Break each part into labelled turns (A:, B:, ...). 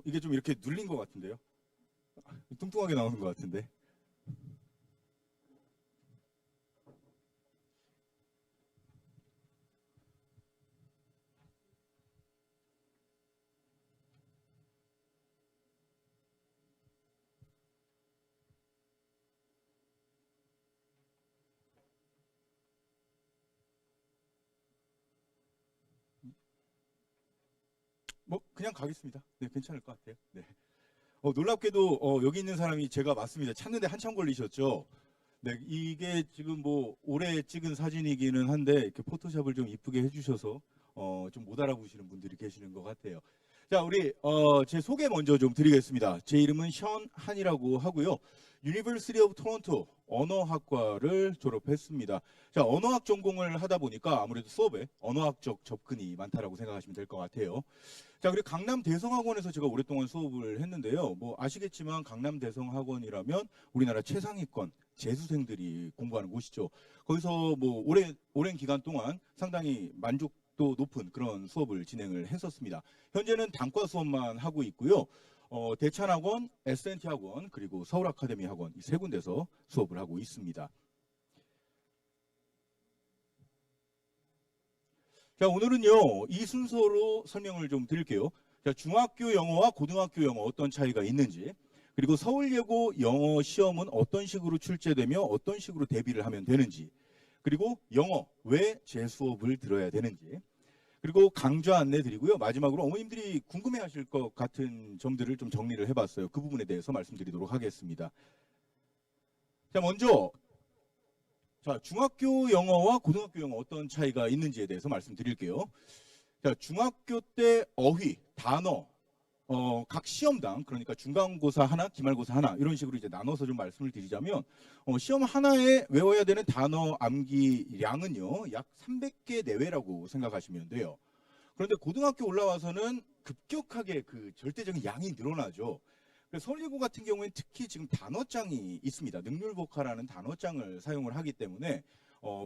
A: 이게 좀 이렇게 눌린 것 같은데요. 뚱뚱하게 나오는 것 같은데. 그냥 가겠습니다. 네, 괜찮을 것 같아요. 네. 놀랍게도 여기 있는 사람이 제가 맞습니다. 찾는데 한참 걸리셨죠? 네, 이게 지금 뭐 올해 찍은 사진이기는 한데 이렇게 포토샵을 좀 이쁘게 해주셔서 좀 못 알아보시는 분들이 계시는 것 같아요. 자, 우리 제 소개 먼저 좀 드리겠습니다. 제 이름은 션 한이라고 하고요. University of Toronto 언어학과를 졸업했습니다. 자, 언어학 전공을 하다 보니까 아무래도 수업에 언어학적 접근이 많다라고 생각하시면 될 것 같아요. 자, 그리고 강남 대성학원에서 제가 오랫동안 수업을 했는데요. 뭐 아시겠지만 강남 대성학원이라면 우리나라 최상위권 재수생들이 공부하는 곳이죠. 거기서 뭐 오랜 기간 동안 상당히 만족도 높은 그런 수업을 진행을 했었습니다. 현재는 단과 수업만 하고 있고요. 대찬학원, S&T 학원, 그리고 서울 아카데미 학원 이 세 군데서 수업을 하고 있습니다. 자, 오늘은요, 이 순서로 설명을 좀 드릴게요. 자, 중학교 영어와 고등학교 영어 어떤 차이가 있는지, 그리고 서울예고 영어 시험은 어떤 식으로 출제되며 어떤 식으로 대비를 하면 되는지, 그리고 영어 왜 제 수업을 들어야 되는지, 그리고 강좌 안내 드리고요. 마지막으로 어머님들이 궁금해하실 것 같은 점들을 좀 정리를 해봤어요. 그 부분에 대해서 말씀드리도록 하겠습니다. 자, 먼저 자, 중학교 영어와 고등학교 영어 어떤 차이가 있는지에 대해서 말씀드릴게요. 자, 중학교 때 어휘, 단어, 각 시험당, 그러니까 중간고사 하나, 기말고사 하나, 이런 식으로 이제 나눠서 좀 말씀을 드리자면, 시험 하나에 외워야 되는 단어 암기량은요, 약 300개 내외라고 생각하시면 돼요. 그런데 고등학교 올라와서는 급격하게 그 절대적인 양이 늘어나죠. 그래서 서울예고 같은 경우에는 특히 지금 단어장이 있습니다. 능률복화라는 단어장을 사용을 하기 때문에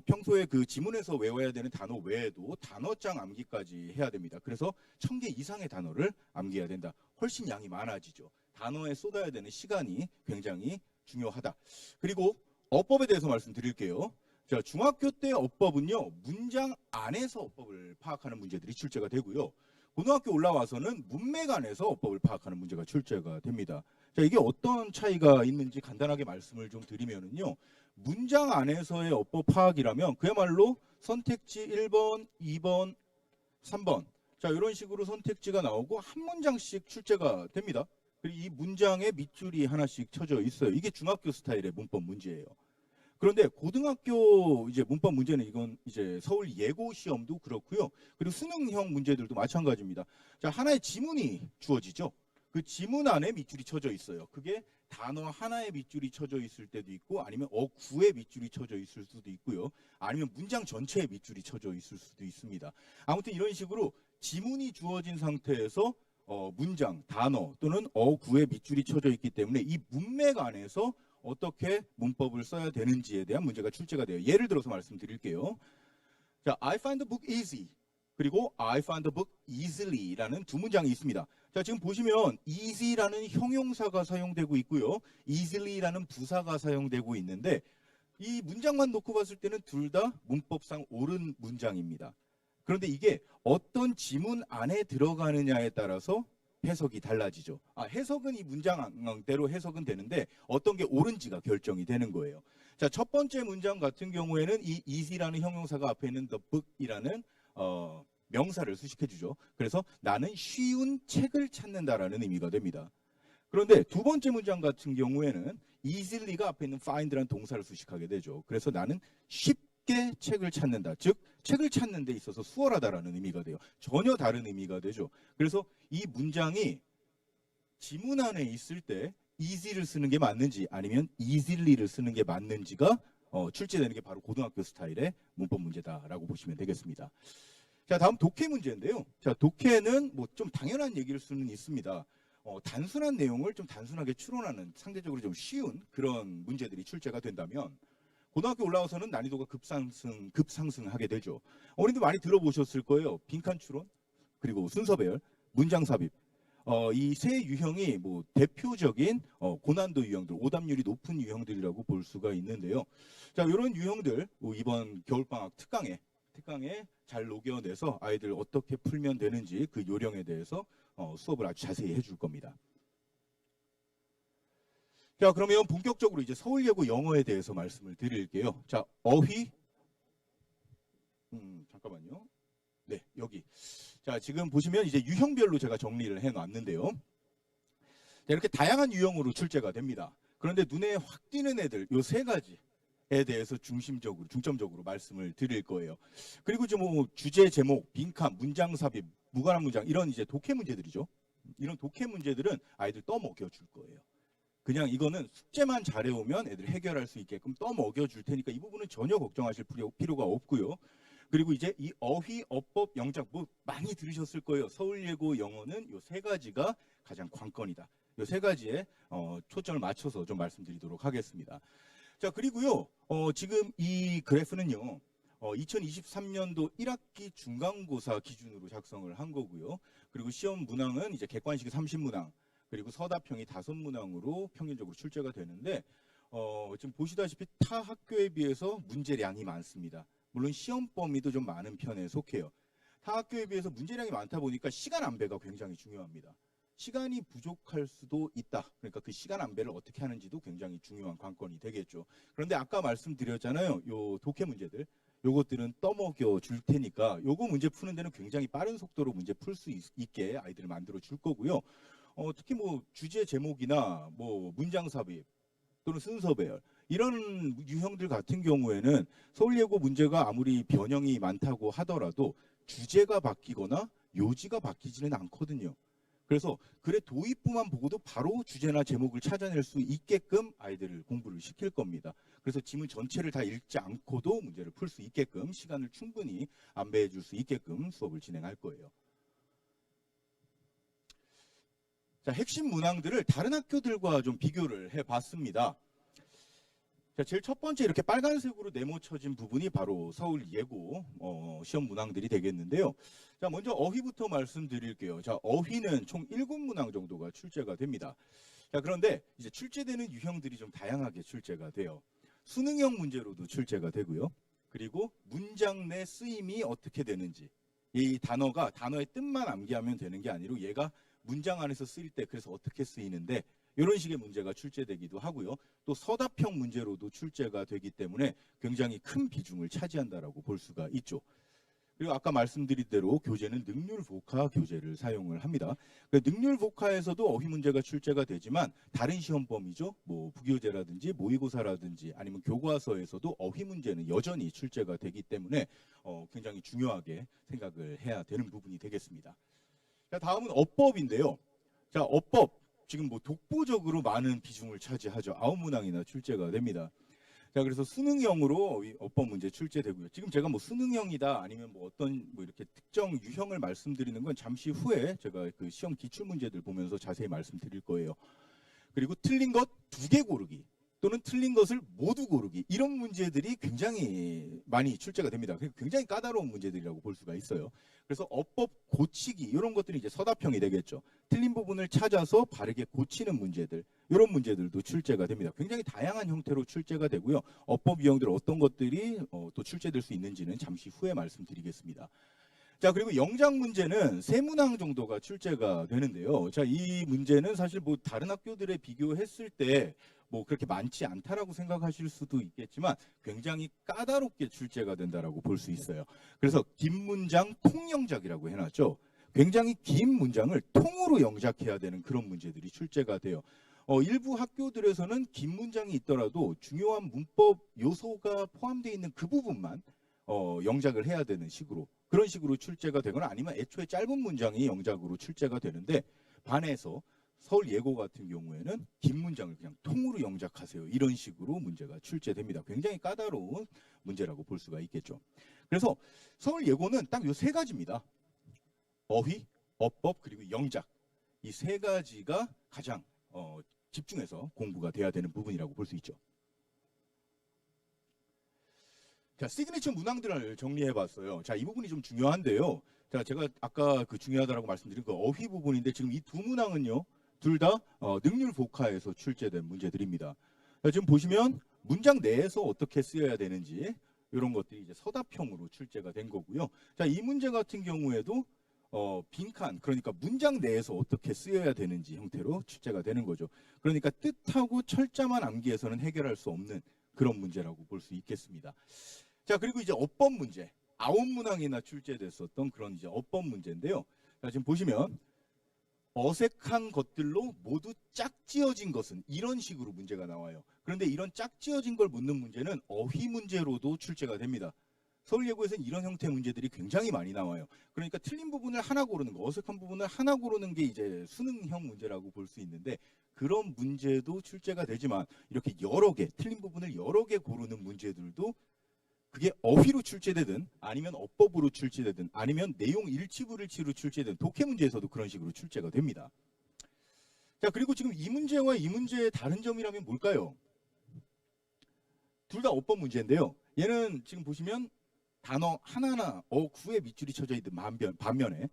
A: 평소에 그 지문에서 외워야 되는 단어 외에도 단어장 암기까지 해야 됩니다. 그래서 1000개 이상의 단어를 암기해야 된다. 훨씬 양이 많아지죠. 단어에 쏟아야 되는 시간이 굉장히 중요하다. 그리고 어법에 대해서 말씀드릴게요. 자, 중학교 때 어법은요, 문장 안에서 어법을 파악하는 문제들이 출제가 되고요. 고등학교 올라와서는 문맥 안에서 어법을 파악하는 문제가 출제가 됩니다. 자, 이게 어떤 차이가 있는지 간단하게 말씀을 좀 드리면은요. 문장 안에서의 어법 파악이라면 그야말로 선택지 1번, 2번, 3번. 자, 이런 식으로 선택지가 나오고 한 문장씩 출제가 됩니다. 그리고 이 문장에 밑줄이 하나씩 쳐져 있어요. 이게 중학교 스타일의 문법 문제예요. 그런데 고등학교 이제 문법 문제는 이건 이제 서울 예고 시험도 그렇고요. 그리고 수능형 문제들도 마찬가지입니다. 자, 하나의 지문이 주어지죠. 그 지문 안에 밑줄이 쳐져 있어요. 그게 단어 하나에 밑줄이 쳐져 있을 때도 있고 아니면 어구에 밑줄이 쳐져 있을 수도 있고요. 아니면 문장 전체에 밑줄이 쳐져 있을 수도 있습니다. 아무튼 이런 식으로 지문이 주어진 상태에서 문장, 단어 또는 어구에 밑줄이 쳐져 있기 때문에 이 문맥 안에서 어떻게 문법을 써야 되는지에 대한 문제가 출제가 돼요. 예를 들어서 말씀드릴게요. 자, I find the book easy. 그리고 I find the book easily 라는 두 문장이 있습니다. 자, 지금 보시면 easy라는 형용사가 사용되고 있고요. easily라는 부사가 사용되고 있는데 이 문장만 놓고 봤을 때는 둘 다 문법상 옳은 문장입니다. 그런데 이게 어떤 지문 안에 들어가느냐에 따라서 해석이 달라지죠. 해석은 이 문장대로 해석은 되는데 어떤 게 옳은지가 결정이 되는 거예요. 자, 첫 번째 문장 같은 경우에는 이 easy라는 형용사가 앞에 있는 the book이라는 명사를 수식해 주죠. 그래서 나는 쉬운 책을 찾는다라는 의미가 됩니다. 그런데 두 번째 문장 같은 경우에는 easily가 앞에 있는 find라는 동사를 수식하게 되죠. 그래서 나는 쉽게 책을 찾는다. 즉 책을 찾는 데 있어서 수월하다라는 의미가 돼요. 전혀 다른 의미가 되죠. 그래서 이 문장이 지문 안에 있을 때 easy를 쓰는 게 맞는지 아니면 easily를 쓰는 게 맞는지가 출제되는 게 바로 고등학교 스타일의 문법 문제다라고 보시면 되겠습니다. 자, 다음 독해 문제인데요. 자, 독해는 뭐 좀 당연한 얘기일 수는 있습니다. 단순한 내용을 좀 단순하게 추론하는 상대적으로 좀 쉬운 그런 문제들이 출제가 된다면 고등학교 올라와서는 난이도가 급상승하게 되죠. 어머님도 많이 들어보셨을 거예요. 빈칸 추론, 그리고 순서 배열, 문장 삽입. 이 세 유형이 뭐 대표적인 고난도 유형들, 오답률이 높은 유형들이라고 볼 수가 있는데요. 자, 이런 유형들 이번 겨울방학 특강에 잘 녹여내서 아이들 어떻게 풀면 되는지 그 요령에 대해서 수업을 아주 자세히 해줄 겁니다. 자, 그러면 본격적으로 이제 서울예고 영어에 대해서 말씀을 드릴게요. 자, 어휘. 잠깐만요. 네, 여기. 자, 지금 보시면 이제 유형별로 제가 정리를 해놨는데요. 자, 이렇게 다양한 유형으로 출제가 됩니다. 그런데 눈에 확 띄는 애들, 요 세 가지에 대해서 중점적으로 말씀을 드릴 거예요. 그리고 좀 뭐 주제 제목, 빈칸, 문장 삽입, 무관한 문장, 이런 이제 독해 문제들이죠. 이런 독해 문제들은 아이들 떠먹여 줄 거예요. 그냥 이거는 숙제만 잘해오면 애들 해결할 수 있게끔 떠먹여 줄 테니까 이 부분은 전혀 걱정하실 필요가 없고요. 그리고 이제 이 어휘, 어법, 영작 뭐 많이 들으셨을 거예요. 서울예고 영어는 요 세 가지가 가장 관건이다. 요 세 가지에 초점을 맞춰서 좀 말씀드리도록 하겠습니다. 자, 그리고요. 지금 이 그래프는요. 2023년도 1학기 중간고사 기준으로 작성을 한 거고요. 그리고 시험 문항은 이제 객관식이 30문항, 그리고 서답형이 5문항으로 평균적으로 출제가 되는데 지금 보시다시피 타 학교에 비해서 문제량이 많습니다. 물론 시험 범위도 좀 많은 편에 속해요. 타 학교에 비해서 문제량이 많다 보니까 시간 안배가 굉장히 중요합니다. 시간이 부족할 수도 있다. 그러니까 그 시간 안배를 어떻게 하는지도 굉장히 중요한 관건이 되겠죠. 그런데 아까 말씀드렸잖아요. 요 독해 문제들. 요것들은 떠먹여 줄 테니까 요거 문제 푸는 데는 굉장히 빠른 속도로 문제 풀 수 있게 아이들을 만들어 줄 거고요. 특히 뭐 주제 제목이나 뭐 문장 삽입 또는 순서 배열 이런 유형들 같은 경우에는 서울예고 문제가 아무리 변형이 많다고 하더라도 주제가 바뀌거나 요지가 바뀌지는 않거든요. 그래서 글의 도입부만 보고도 바로 주제나 제목을 찾아낼 수 있게끔 아이들을 공부를 시킬 겁니다. 그래서 지문 전체를 다 읽지 않고도 문제를 풀 수 있게끔 시간을 충분히 안배해 줄 수 있게끔 수업을 진행할 거예요. 자, 핵심 문항들을 다른 학교들과 좀 비교를 해봤습니다. 자, 제일 첫 번째 이렇게 빨간색으로 네모쳐진 부분이 바로 서울예고 시험 문항들이 되겠는데요. 자, 먼저 어휘부터 말씀드릴게요. 자, 어휘는 총 7문항 정도가 출제가 됩니다. 자, 그런데 이제 출제되는 유형들이 좀 다양하게 출제가 돼요. 수능형 문제로도 출제가 되고요. 그리고 문장 내 쓰임이 어떻게 되는지, 이 단어의 뜻만 암기하면 되는 게 아니라 얘가 문장 안에서 쓰일 때 그래서 어떻게 쓰이는데 이런 식의 문제가 출제되기도 하고요. 또 서답형 문제로도 출제가 되기 때문에 굉장히 큰 비중을 차지한다라고 볼 수가 있죠. 그리고 아까 말씀드린 대로 교재는 능률복화 교재를 사용을 합니다. 능률복화에서도 어휘 문제가 출제가 되지만 다른 시험 범위죠. 뭐 부교재라든지 모의고사라든지 아니면 교과서에서도 어휘 문제는 여전히 출제가 되기 때문에 굉장히 중요하게 생각을 해야 되는 부분이 되겠습니다. 자, 다음은 어법인데요. 자, 어법 지금 뭐 독보적으로 많은 비중을 차지하죠. 9문항이나 출제가 됩니다. 자, 그래서 수능형으로 어법 문제 출제되고요. 지금 제가 뭐 수능형이다 아니면 뭐 어떤 뭐 이렇게 특정 유형을 말씀드리는 건 잠시 후에 제가 그 시험 기출 문제들 보면서 자세히 말씀드릴 거예요. 그리고 틀린 것 2개 고르기 또는 틀린 것을 모두 고르기 이런 문제들이 굉장히 많이 출제가 됩니다. 굉장히 까다로운 문제들이라고 볼 수가 있어요. 그래서 어법 고치기 이런 것들이 이제 서답형이 되겠죠. 틀린 부분을 찾아서 바르게 고치는 문제들 이런 문제들도 출제가 됩니다. 굉장히 다양한 형태로 출제가 되고요. 어법 유형들 어떤 것들이 또 출제될 수 있는지는 잠시 후에 말씀드리겠습니다. 자, 그리고 영작 문제는 3문항 정도가 출제가 되는데요. 자, 이 문제는 사실 뭐 다른 학교들에 비교했을 때 뭐 그렇게 많지 않다라고 생각하실 수도 있겠지만 굉장히 까다롭게 출제가 된다라고 볼 수 있어요. 그래서 긴 문장 통영작이라고 해놨죠. 굉장히 긴 문장을 통으로 영작해야 되는 그런 문제들이 출제가 돼요. 일부 학교들에서는 긴 문장이 있더라도 중요한 문법 요소가 포함되어 있는 그 부분만 영작을 해야 되는 식으로 그런 식으로 출제가 되거나 아니면 애초에 짧은 문장이 영작으로 출제가 되는데 반해서 서울예고 같은 경우에는 긴 문장을 그냥 통으로 영작하세요. 이런 식으로 문제가 출제됩니다. 굉장히 까다로운 문제라고 볼 수가 있겠죠. 그래서 서울예고는 딱 이 3가지입니다. 어휘, 어법, 그리고 영작. 이 3가지가 가장 집중해서 공부가 돼야 되는 부분이라고 볼 수 있죠. 자, 시그니처 문항들을 정리해봤어요. 자, 이 부분이 좀 중요한데요. 자, 제가 아까 그 중요하다라고 말씀드린 그 어휘 부분인데 지금 이 두 문항은요, 둘 다 능률 복화에서 출제된 문제들입니다. 자, 지금 보시면 문장 내에서 어떻게 쓰여야 되는지 이런 것들이 이제 서답형으로 출제가 된 거고요. 자, 이 문제 같은 경우에도 빈칸, 그러니까 문장 내에서 어떻게 쓰여야 되는지 형태로 출제가 되는 거죠. 그러니까 뜻하고 철자만 암기해서는 해결할 수 없는 그런 문제라고 볼 수 있겠습니다. 자, 그리고 이제 어법 문제. 9문항이나 출제됐었던 그런 이제 어법 문제인데요. 자, 지금 보시면 어색한 것들로 모두 짝지어진 것은, 이런 식으로 문제가 나와요. 그런데 이런 짝지어진 걸 묻는 문제는 어휘 문제로도 출제가 됩니다. 서울예고에서는 이런 형태의 문제들이 굉장히 많이 나와요. 그러니까 틀린 부분을 하나 고르는 거, 어색한 부분을 하나 고르는 게 이제 수능형 문제라고 볼 수 있는데, 그런 문제도 출제가 되지만 이렇게 여러 개, 틀린 부분을 여러 개 고르는 문제들도 그게 어휘로 출제되든 아니면 어법으로 출제되든 아니면 내용 일치불일치로 출제되든 독해 문제에서도 그런 식으로 출제가 됩니다. 자, 그리고 지금 이 문제와 이 문제의 다른 점이라면 뭘까요? 둘 다 어법 문제인데요. 얘는 지금 보시면 단어 하나하나 구에 밑줄이 쳐져 있는 반면에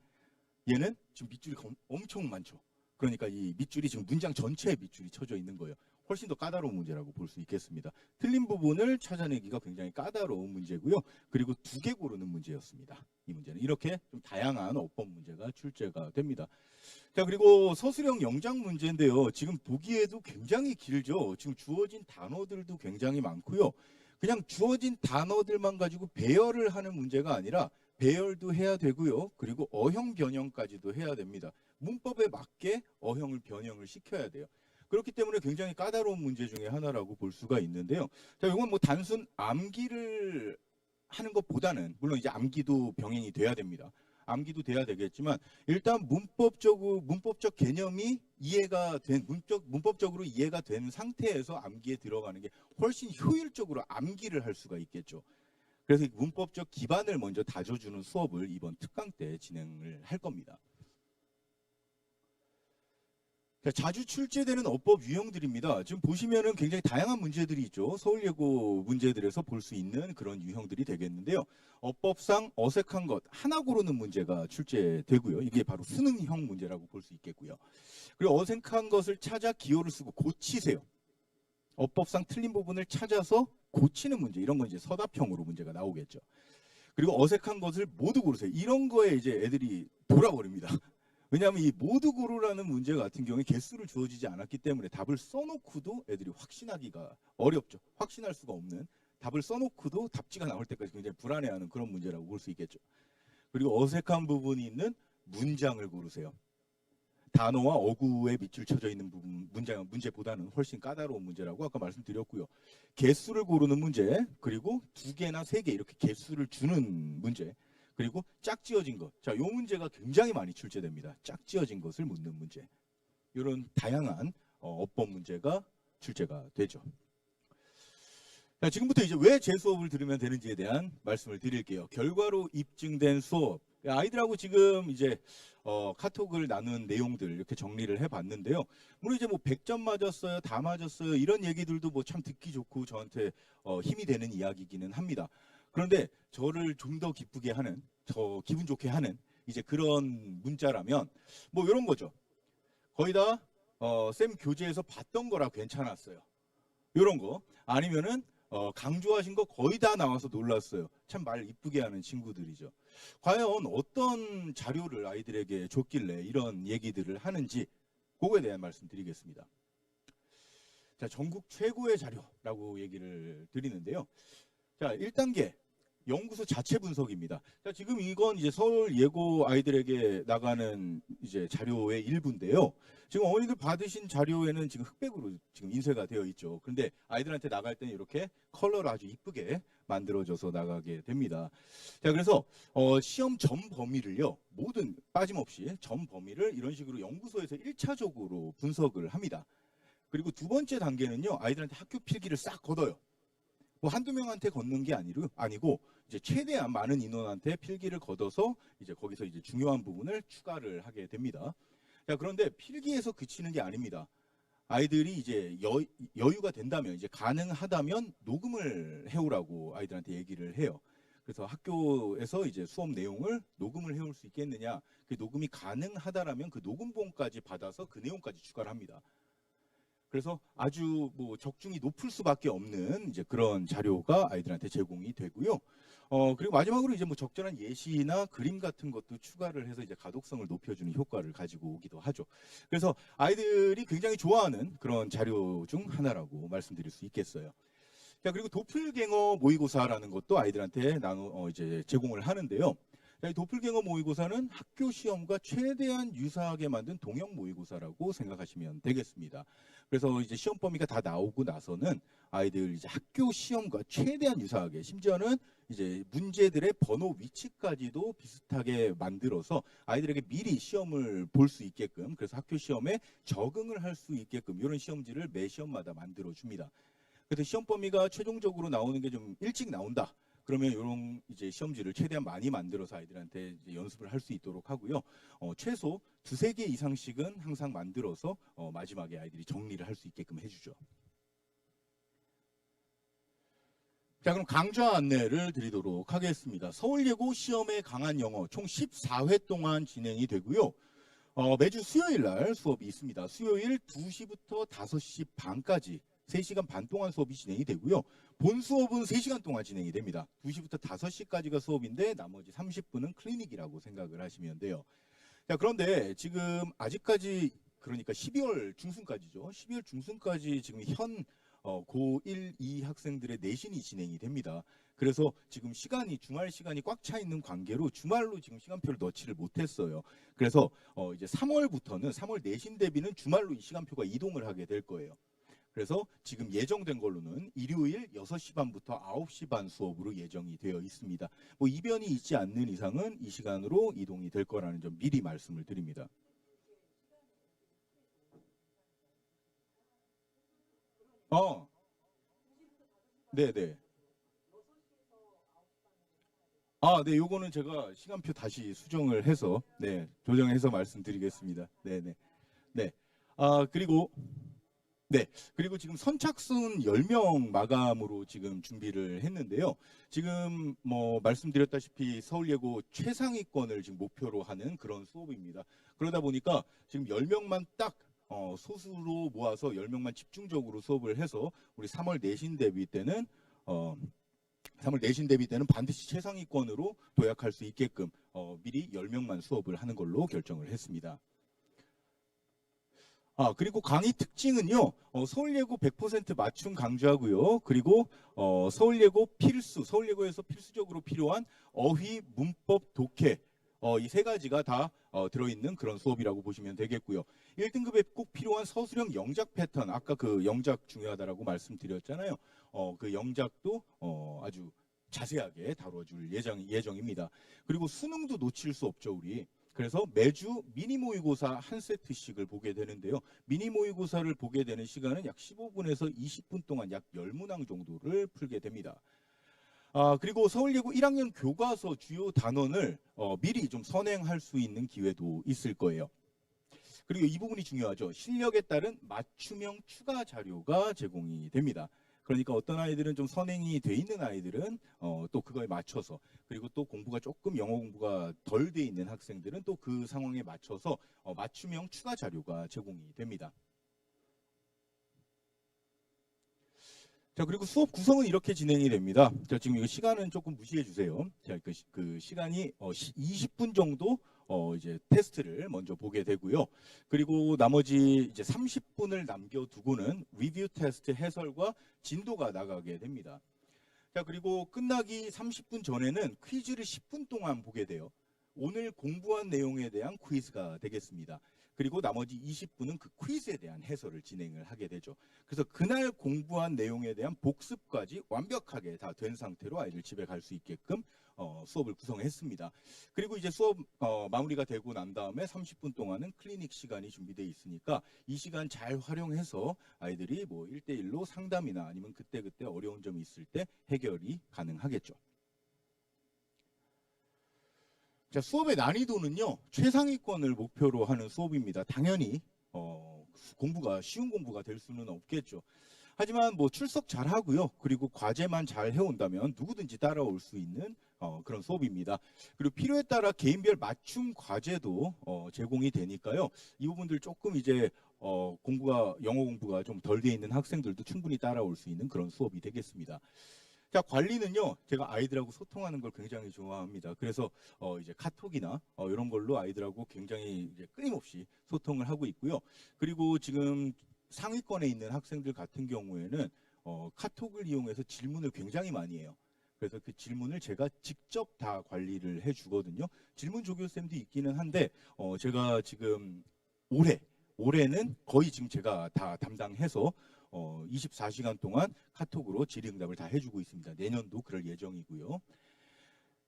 A: 얘는 지금 밑줄이 엄청 많죠. 그러니까 이 밑줄이 지금 문장 전체에 밑줄이 쳐져 있는 거예요. 훨씬 더 까다로운 문제라고 볼 수 있겠습니다. 틀린 부분을 찾아내기가 굉장히 까다로운 문제고요. 그리고 두 개 고르는 문제였습니다. 이 문제는 이렇게 좀 다양한 어법 문제가 출제가 됩니다. 자, 그리고 서술형 영작 문제인데요. 지금 보기에도 굉장히 길죠. 지금 주어진 단어들도 굉장히 많고요. 그냥 주어진 단어들만 가지고 배열을 하는 문제가 아니라 배열도 해야 되고요. 그리고 어형 변형까지도 해야 됩니다. 문법에 맞게 어형을 변형을 시켜야 돼요. 그렇기 때문에 굉장히 까다로운 문제 중에 하나라고 볼 수가 있는데요. 자, 이건 뭐 단순 암기를 하는 것보다는, 물론 이제 암기도 병행이 돼야 됩니다. 암기도 돼야 되겠지만 일단 문법적 개념이 이해가 된, 문법적으로 이해가 된 상태에서 암기에 들어가는 게 훨씬 효율적으로 암기를 할 수가 있겠죠. 그래서 문법적 기반을 먼저 다져주는 수업을 이번 특강 때 진행을 할 겁니다. 자주 출제되는 어법 유형들입니다. 지금 보시면은 굉장히 다양한 문제들이 있죠. 서울예고 문제들에서 볼 수 있는 그런 유형들이 되겠는데요. 어법상 어색한 것 하나 고르는 문제가 출제되고요. 이게 바로 수능형 문제라고 볼 수 있겠고요. 그리고 어색한 것을 찾아 기호를 쓰고 고치세요. 어법상 틀린 부분을 찾아서 고치는 문제, 이런 건 이제 서답형으로 문제가 나오겠죠. 그리고 어색한 것을 모두 고르세요. 이런 거에 이제 애들이 돌아버립니다. 왜냐하면 이 모두 고르라는 문제 같은 경우에 개수를 주어지지 않았기 때문에 답을 써놓고도 애들이 확신하기가 어렵죠. 확신할 수가 없는, 답을 써놓고도 답지가 나올 때까지 굉장히 불안해하는 그런 문제라고 볼 수 있겠죠. 그리고 어색한 부분이 있는 문장을 고르세요. 단어와 어구에 밑줄 쳐져 있는 부분, 문제보다는 훨씬 까다로운 문제라고 아까 말씀드렸고요. 개수를 고르는 문제, 그리고 두 개나 세 개 이렇게 개수를 주는 문제, 그리고 짝지어진 것. 자, 이 문제가 굉장히 많이 출제됩니다. 짝지어진 것을 묻는 문제. 이런 다양한 어법 문제가 출제가 되죠. 자, 지금부터 이제 왜 제 수업을 들으면 되는지에 대한 말씀을 드릴게요. 결과로 입증된 수업. 아이들하고 지금 이제 카톡을 나눈 내용들 이렇게 정리를 해봤는데요. 물론 이제 뭐 100점 맞았어요, 다 맞았어요, 이런 얘기들도 뭐 참 듣기 좋고 저한테 힘이 되는 이야기이기는 합니다. 그런데 저를 좀 더 기쁘게 하는, 저 기분 좋게 하는 이제 그런 문자라면 뭐 이런 거죠. 거의 다 쌤 교재에서 봤던 거라 괜찮았어요. 이런 거. 아니면은 강조하신 거 거의 다 나와서 놀랐어요. 참 말 이쁘게 하는 친구들이죠. 과연 어떤 자료를 아이들에게 줬길래 이런 얘기들을 하는지 그거에 대한 말씀 드리겠습니다. 자, 전국 최고의 자료라고 얘기를 드리는데요. 자, 1단계 연구소 자체 분석입니다. 자, 지금 이건 이제 서울 예고 아이들에게 나가는 이제 자료의 일부인데요. 지금 어머니들 받으신 자료에는 지금 흑백으로 지금 인쇄가 되어 있죠. 그런데 아이들한테 나갈 때는 이렇게 컬러를 아주 이쁘게 만들어져서 나가게 됩니다. 자, 그래서 시험 전 범위를요, 모든 빠짐없이 전 범위를 이런 식으로 연구소에서 1차적으로 분석을 합니다. 그리고 두 번째 단계는요, 아이들한테 학교 필기를 싹 걷어요. 뭐 한두 명한테 걷는 게 아니고 이제 최대한 많은 인원한테 필기를 걷어서 이제 거기서 이제 중요한 부분을 추가를 하게 됩니다. 자, 그런데 필기에서 그치는 게 아닙니다. 아이들이 이제 여유가 된다면, 이제 가능하다면 녹음을 해오라고 아이들한테 얘기를 해요. 그래서 학교에서 이제 수업 내용을 녹음을 해올 수 있겠느냐. 그 녹음이 가능하다라면 그 녹음본까지 받아서 그 내용까지 추가를 합니다. 그래서 아주 뭐 적중이 높을 수밖에 없는 이제 그런 자료가 아이들한테 제공이 되고요. 그리고 마지막으로 이제 뭐 적절한 예시나 그림 같은 것도 추가를 해서 이제 가독성을 높여주는 효과를 가지고 오기도 하죠. 그래서 아이들이 굉장히 좋아하는 그런 자료 중 하나라고 말씀드릴 수 있겠어요. 자, 그리고 도플갱어 모의고사라는 것도 아이들한테 이제 제공을 하는데요. 이 도플갱어 모의고사는 학교 시험과 최대한 유사하게 만든 동형 모의고사라고 생각하시면 되겠습니다. 그래서 이제 시험 범위가 다 나오고 나서는 아이들 이제 학교 시험과 최대한 유사하게, 심지어는 이제 문제들의 번호 위치까지도 비슷하게 만들어서 아이들에게 미리 시험을 볼 수 있게끔, 그래서 학교 시험에 적응을 할 수 있게끔 이런 시험지를 매 시험마다 만들어 줍니다. 그래서 시험 범위가 최종적으로 나오는 게 좀 일찍 나온다. 그러면 이런 이제 시험지를 최대한 많이 만들어서 아이들한테 이제 연습을 할 수 있도록 하고요. 최소 2~3개 이상씩은 항상 만들어서 마지막에 아이들이 정리를 할 수 있게끔 해주죠. 자, 그럼 강좌 안내를 드리도록 하겠습니다. 서울예고 시험에 강한 영어 총 14회 동안 진행이 되고요. 매주 수요일 날 수업이 있습니다. 수요일 2시부터 5시 반까지 3시간 반 동안 수업이 진행이 되고요. 본 수업은 3시간 동안 진행이 됩니다. 2시부터 5시까지가 수업인데 나머지 30분은 클리닉이라고 생각을 하시면 돼요. 자, 그런데 지금 아직까지, 그러니까 12월 중순까지죠. 12월 중순까지 지금 현 고1, 2 학생들의 내신이 진행이 됩니다. 그래서 지금 주말 시간이 꽉 차 있는 관계로 주말로 지금 시간표를 넣지를 못했어요. 그래서 이제 3월 내신 대비는 주말로 이 시간표가 이동을 하게 될 거예요. 그래서 지금 예정된 걸로는 일요일 6시 반부터 9시 반 수업으로 예정이 되어 있습니다. 뭐 이변이 있지 않는 이상은 이 시간으로 이동이 될 거라는 점 미리 말씀을 드립니다. 네네. 네, 요거는 제가 시간표 다시 수정을 해서, 네, 조정해서 말씀드리겠습니다. 네네. 네. 그리고, 네. 그리고 지금 선착순 10명 마감으로 지금 준비를 했는데요. 지금 뭐 말씀드렸다시피 서울예고 최상위권을 지금 목표로 하는 그런 수업입니다. 그러다 보니까 지금 10명만 딱 소수로 모아서 10명만 집중적으로 수업을 해서 우리 3월 내신 대비 때는 3월 내신 대비 때는 반드시 최상위권으로 도약할 수 있게끔 미리 10명만 수업을 하는 걸로 결정을 했습니다. 그리고 강의 특징은요, 서울예고 100% 맞춤 강좌고요. 그리고 서울예고에서 필수적으로 필요한 어휘, 문법, 독해, 이 세 가지가 다 들어있는 그런 수업이라고 보시면 되겠고요. 1등급에 꼭 필요한 서술형 영작 패턴, 아까 그 영작 중요하다라고 말씀드렸잖아요. 그 영작도 아주 자세하게 다뤄줄 예정입니다. 그리고 수능도 놓칠 수 없죠, 우리. 그래서 매주 미니 모의고사 한 세트씩을 보게 되는데요. 미니 모의고사를 보게 되는 시간은 약 15분에서 20분 동안 약 10문항 정도를 풀게 됩니다. 그리고 서울예고 1학년 교과서 주요 단원을 미리 좀 선행할 수 있는 기회도 있을 거예요. 그리고 이 부분이 중요하죠. 실력에 따른 맞춤형 추가 자료가 제공이 됩니다. 그러니까 어떤 아이들은 좀 선행이 돼 있는 아이들은 또 그거에 맞춰서, 그리고 또 공부가 조금 영어 공부가 덜 돼 있는 학생들은 또 그 상황에 맞춰서 맞춤형 추가 자료가 제공이 됩니다. 자, 그리고 수업 구성은 이렇게 진행이 됩니다. 자, 지금 이거 시간은 조금 무시해 주세요. 자, 그 시간이 20분 정도 이제 테스트를 먼저 보게 되고요. 그리고 나머지 이제 30분을 남겨두고는 리뷰 테스트 해설과 진도가 나가게 됩니다. 자, 그리고 끝나기 30분 전에는 퀴즈를 10분 동안 보게 돼요. 오늘 공부한 내용에 대한 퀴즈가 되겠습니다. 그리고 나머지 20분은 그 퀴즈에 대한 해설을 진행을 하게 되죠. 그래서 그날 공부한 내용에 대한 복습까지 완벽하게 다 된 상태로 아이들 집에 갈 수 있게끔 수업을 구성했습니다. 그리고 이제 수업 마무리가 되고 난 다음에 30분 동안은 클리닉 시간이 준비되어 있으니까 이 시간 잘 활용해서 아이들이 뭐 1대1로 상담이나 아니면 그때그때 어려운 점이 있을 때 해결이 가능하겠죠. 자, 수업의 난이도는요, 최상위권을 목표로 하는 수업입니다. 당연히 쉬운 공부가 될 수는 없겠죠. 하지만 뭐 출석 잘 하고요. 그리고 과제만 잘 해온다면 누구든지 따라올 수 있는 그런 수업입니다. 그리고 필요에 따라 개인별 맞춤 과제도 제공이 되니까요. 이 부분들 조금 이제 영어 공부가 좀 덜 돼 있는 학생들도 충분히 따라올 수 있는 그런 수업이 되겠습니다. 자, 관리는요, 제가 아이들하고 소통하는 걸 굉장히 좋아합니다. 그래서 이제 카톡이나 이런 걸로 아이들하고 굉장히 이제 끊임없이 소통을 하고 있고요. 그리고 지금 상위권에 있는 학생들 같은 경우에는 카톡을 이용해서 질문을 굉장히 많이 해요. 그래서 그 질문을 제가 직접 다 관리를 해주거든요. 질문 조교쌤도 있기는 한데 제가 지금 올해는 거의 지금 제가 다 담당해서 24시간 동안 카톡으로 질의응답을 다 해주고 있습니다. 내년도 그럴 예정이고요.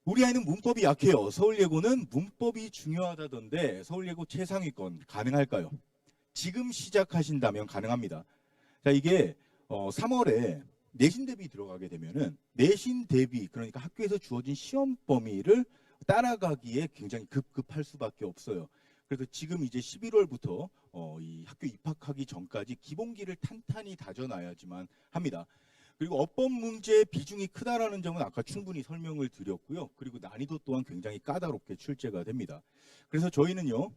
A: 우리 아이는 문법이 약해요. 서울예고는 문법이 중요하다던데 서울예고 최상위권 가능할까요? 지금 시작하신다면 가능합니다. 자, 이게 3월에 내신 대비 들어가게 되면은 내신 대비, 그러니까 학교에서 주어진 시험 범위를 따라가기에 굉장히 급급할 수밖에 없어요. 그래서 지금 이제 11월부터 이 학교 입학하기 전까지 기본기를 탄탄히 다져놔야지만 합니다. 그리고 어법 문제의 비중이 크다라는 점은 아까 충분히 설명을 드렸고요. 그리고 난이도 또한 굉장히 까다롭게 출제가 됩니다. 그래서 저희는요,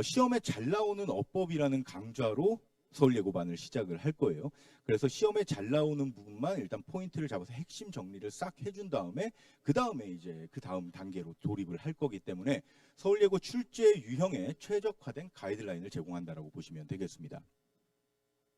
A: 시험에 잘 나오는 어법이라는 강좌로 서울예고반을 시작을 할 거예요. 그래서 시험에 잘 나오는 부분만 일단 포인트를 잡아서 핵심 정리를 싹 해준 다음에 그 다음에 이제 그 다음 단계로 돌입을 할 거기 때문에 서울예고 출제 유형에 최적화된 가이드라인을 제공한다라고 보시면 되겠습니다.